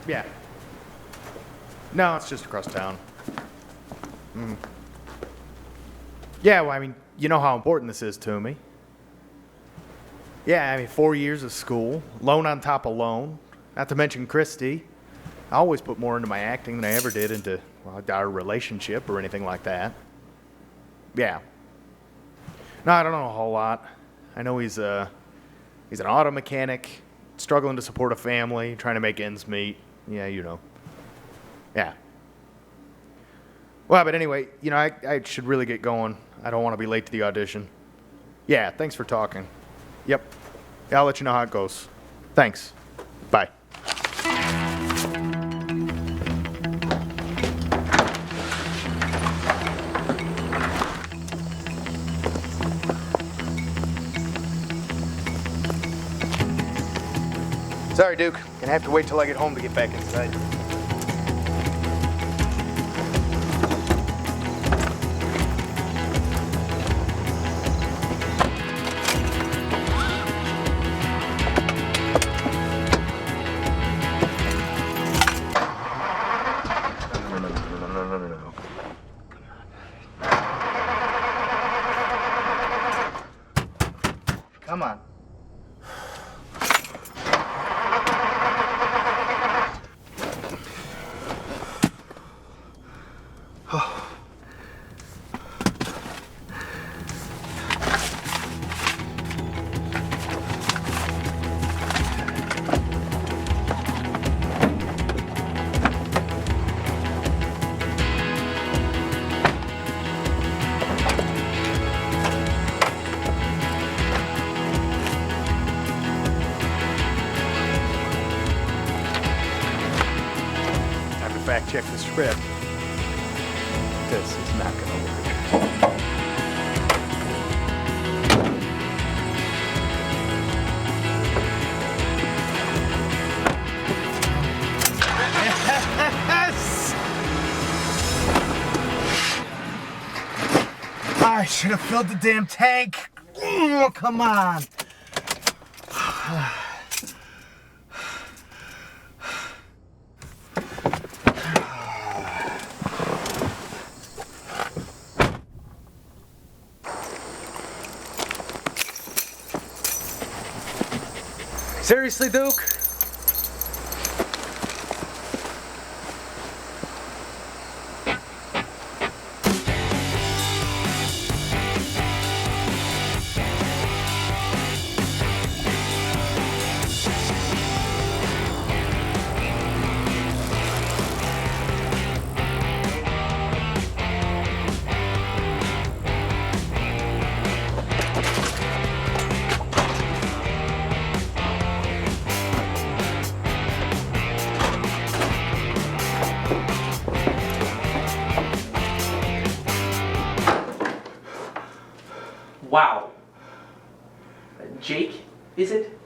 Yeah. No, it's just across town. Yeah, well, I mean, you know how important this is to me. Yeah, I mean, 4 years of school, loan on top of loan, not to mention Christy. I always put more into my acting than I ever did into our relationship or anything like that. Yeah. No, I don't know a whole lot. I know he's an auto mechanic, struggling to support a family, trying to make ends meet. Yeah, you know. Yeah. Well, but anyway, you know, I should really get going. I don't want to be late to the audition. Yeah, thanks for talking. Yep. Yeah, I'll let you know how it goes. Thanks. Bye. Sorry, Duke. Gonna have to wait till I get home to get back inside. No. Come on. Fact check the script. This is not going to work. Yes! I should have filled the damn tank. Oh, come on. Seriously, Duke? Wow. Jake, is it?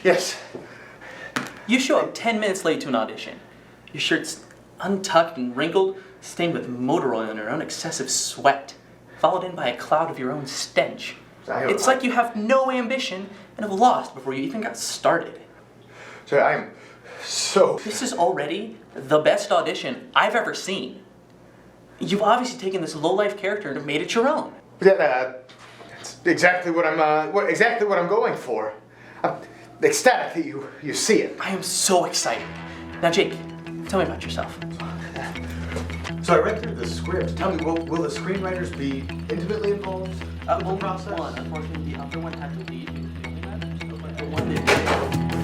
Yes. You show up 10 minutes late to an audition. Your shirt's untucked and wrinkled, stained with motor oil and your own excessive sweat, followed in by a cloud of your own stench. It's like you have no ambition and have lost before you even got started. Sir, I'm so... This is already the best audition I've ever seen. You've obviously taken this low-life character and have made it your own. That's exactly what I'm going for. I'm ecstatic that you see it. I am so excited. Now, Jake, tell me about yourself. So I read through the script. Tell me, will the screenwriters be intimately involved with the process? One, unfortunately, the other one had to leave. The one that